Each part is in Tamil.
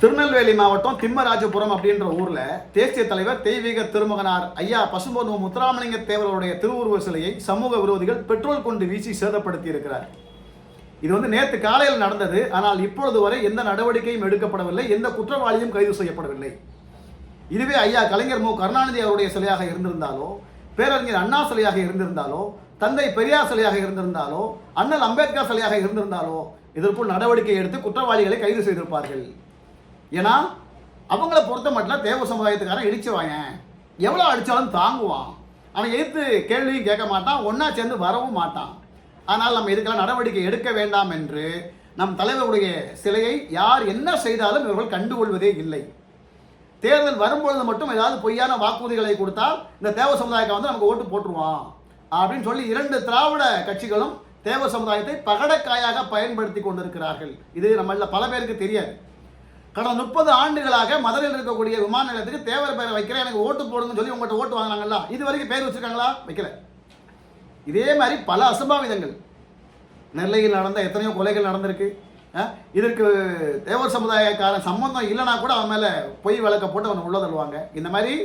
திருநெல்வேலி மாவட்டம் திம்மராஜபுரம் அப்படின்ற ஊர்ல தேசிய தலைவர் தெய்வீக திருமகனார் ஐயா பசும்பொன் முத்துராமலிங்க தேவருடைய திருவுருவ சிலையை சமூக விரோதிகள் பெட்ரோல் கொண்டு வீசி சேதப்படுத்தி இருக்கிறார். இது நேற்று காலையில் நடந்தது. ஆனால் இப்பொழுது வரை எந்த நடவடிக்கையும் எடுக்கப்படவில்லை, எந்த குற்றவாளியும் கைது செய்யப்படவில்லை. இதுவே ஐயா கலைஞர் மு கருணாநிதி அவருடைய சிலையாக இருந்திருந்தாலோ, பேரறிஞர் அண்ணா சிலையாக இருந்திருந்தாலோ, தந்தை பெரியார் சிலையாக இருந்திருந்தாலோ, அண்ணல் அம்பேத்கர் சிலையாக இருந்திருந்தாலோ இதற்குள் நடவடிக்கை எடுத்து குற்றவாளிகளை கைது செய்திருப்பார்கள். ஏன்னா அவங்கள பொறுத்த மட்டும் தேவ சமுதாயத்துக்காரன் இடிச்சுவாங்க, எவ்வளோ அடித்தாலும் தாங்குவான், அவன் எதிர்த்து கேள்வியும் கேட்க மாட்டான், ஒன்றா சேர்ந்து வரவும் மாட்டான். ஆனால் நம்ம இதுக்கெல்லாம் நடவடிக்கை எடுக்க வேண்டாம் என்று நம் தலைவருடைய சிலையை யார் என்ன செய்தாலும் இவர்கள் கண்டுகொள்வதே இல்லை. தேர்தல் வரும்பொழுது மட்டும் ஏதாவது பொய்யான வாக்குறுதிகளை கொடுத்தால் இந்த தேவ சமுதாயத்தை நமக்கு ஓட்டு போட்டுருவான் அப்படின்னு சொல்லி 2 திராவிட கட்சிகளும் தேவ சமுதாயத்தை பகடக்காயாக பயன்படுத்தி கொண்டிருக்கிறார்கள். இது நம்மள பல பேருக்கு தெரியாது. கடந்த 30 ஆண்டுகளாக மதுரையில் இருக்கக்கூடிய விமான நிலையத்துக்கு தேவர் பேரை வைக்கிறேன், எனக்கு ஓட்டு போடுங்கன்னு சொல்லி உங்கள்கிட்ட ஓட்டு வாங்கினாங்களா? இது வரைக்கும் பேர் வச்சிருக்காங்களா? வைக்கல. இதே மாதிரி பல அசம்பாவிதங்கள் நெல்லையில் நடந்த எத்தனையோ கொலைகள் நடந்திருக்கு. இதற்கு தேவர் சமுதாயக்காரன் சம்பந்தம் இல்லைனா கூட அவன் மேலே பொய் வழக்க போட்டு அவனை உள்ள தள்ளுவாங்க. இந்த மாதிரி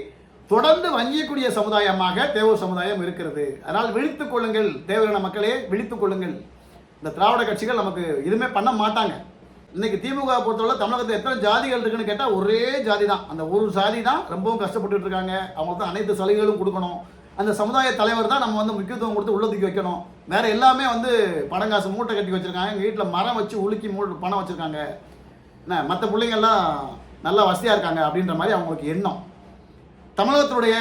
தொடர்ந்து வஞ்சியக்கூடிய சமுதாயமாக தேவர் சமுதாயம் இருக்கிறது. அதனால் விழித்துக் கொள்ளுங்கள், தேவரின மக்களே விழித்துக் கொள்ளுங்கள். இந்த திராவிட கட்சிகள் நமக்கு எதுவுமே பண்ண மாட்டாங்க. இன்னைக்கு திமுக பொறுத்தவரை தமிழகத்தில் எத்தனை ஜாதிகள் இருக்குன்னு கேட்டால் ஒரே ஜாதி தான், அந்த ஒரு ஜாதி தான் ரொம்பவும் கஷ்டப்பட்டு இருக்காங்க. அவங்களுக்கு தான் அனைத்து சலுகைகளும் கொடுக்கணும். அந்த சமுதாய தலைவர் தான் நம்ம முக்கியத்துவம் கொடுத்து உள்ள தூக்கி வைக்கணும். வேற எல்லாமே பணங்காசு மூட்டை கட்டி வச்சிருக்காங்க, எங்கள் வீட்டில் மரம் வச்சு உலுக்கி பணம் வச்சிருக்காங்க, என்ன மற்ற பிள்ளைங்கள்லாம் நல்லா வசதியாக இருக்காங்க அப்படின்ற மாதிரி அவங்களுக்கு எண்ணம். தமிழகத்தினுடைய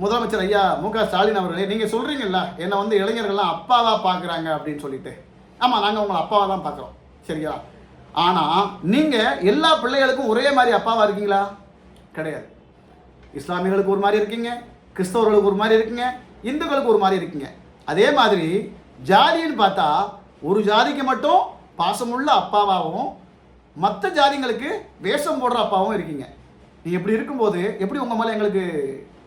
முதலமைச்சர் ஐயா மு க ஸ்டாலின் அவர்களே, நீங்கள் சொல்கிறீங்கல்ல என்னை இளைஞர்கள்லாம் அப்பாவாக பார்க்குறாங்க அப்படின்னு சொல்லிட்டு. ஆமாம், நாங்கள் உங்களை அப்பாவாக தான் பார்க்குறோம், சரியா? ஆனால் நீங்கள் எல்லா பிள்ளைகளுக்கும் ஒரே மாதிரி அப்பாவாக இருக்கீங்களா? கிடையாது. இஸ்லாமியர்களுக்கு ஒரு மாதிரி இருக்கீங்க, கிறிஸ்தவர்களுக்கு ஒரு மாதிரி இருக்கீங்க, இந்துக்களுக்கு ஒரு மாதிரி இருக்கீங்க. அதே மாதிரி ஜாதின்னு பார்த்தா ஒரு ஜாதிக்கு மட்டும் பாசமுள்ள அப்பாவாகவும் மற்ற ஜாதிங்களுக்கு வேஷம் போடுற அப்பாவும் இருக்கீங்க. நீங்கள் இப்படி இருக்கும்போது எப்படி உங்கள் மேலே எங்களுக்கு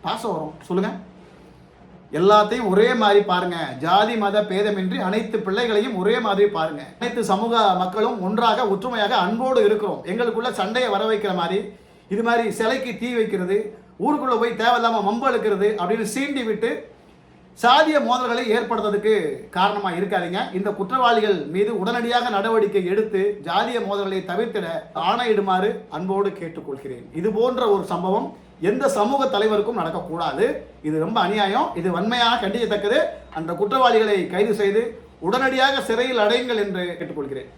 பாசம் வரும் சொல்லுங்கள்? எல்லாத்தையும் ஒரே மாதிரி பாருங்க, ஜாதி மத பேதமின்றி அனைத்து பிள்ளைகளையும் ஒரே மாதிரி பாருங்க. அனைத்து சமூக மக்களும் ஒன்றாக ஒற்றுமையாக அன்போடு இருக்கிறோம். எங்களுக்குள்ள சண்டையை வர வைக்கிற மாதிரி இது மாதிரி சிலைக்கு தீ வைக்கிறது, ஊருக்குள்ள போய் தேவையில்லாமல் மம்பு எடுக்கிறது அப்படின்னு சீண்டி விட்டு சாதிய மோதல்களை ஏற்படுத்துறதுக்கு காரணமாக இருக்காதீங்க. இந்த குற்றவாளிகள் மீது உடனடியாக நடவடிக்கை எடுத்து ஜாதிய மோதல்களை தவிர்த்திட ஆணையிடுமாறு அன்போடு கேட்டுக்கொள்கிறேன். இது போன்ற ஒரு சம்பவம் எந்த சமூக தலைவருக்கும் நடக்கக்கூடாது. இது ரொம்ப அநியாயம், இது வன்மையாக கண்டிக்கத்தக்கது. அந்த குற்றவாளிகளை கைது செய்து உடனடியாக சிறையில் அடையுங்கள் என்று கேட்டுக்கொள்கிறேன்.